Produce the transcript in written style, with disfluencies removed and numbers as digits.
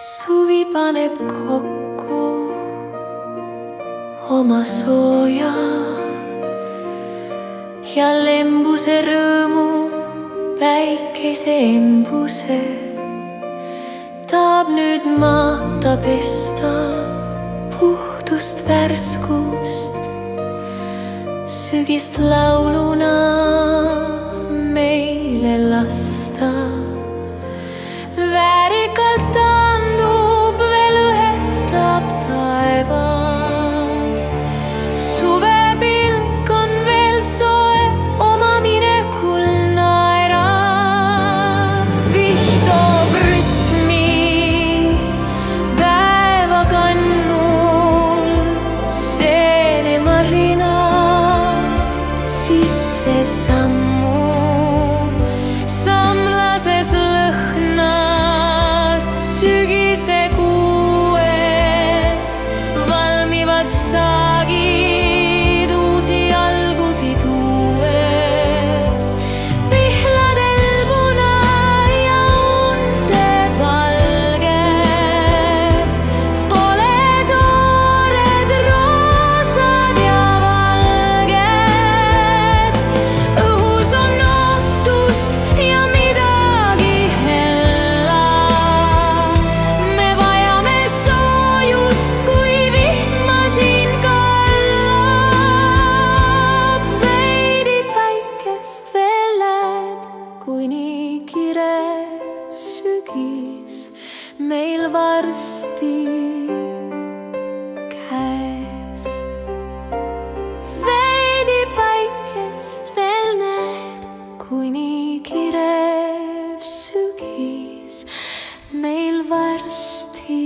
Suvi paneb kokku oma sooja ja lembuse rõõmu väikese embuse tahab nüüd maata pesta puhtust värskust, sügist lauluna meile lasta. Väärikalt taandub, veel õhetab taevas. Suvepilk on veel soe, oma minekul naerab. Viht toob rütmi päeva kannul, seene marina sisse sammub, samlases lõhna sügise kuues valmivad saagid uusi algusi tuues. Pihladel puna ja unte valged, pole toored roosad ja valged. Õhus on ootust ja midagi hella. Kui nii kirev sügis meil varsti käes. Veidi päikest veel näed, kui nii kirev sügis meil varsti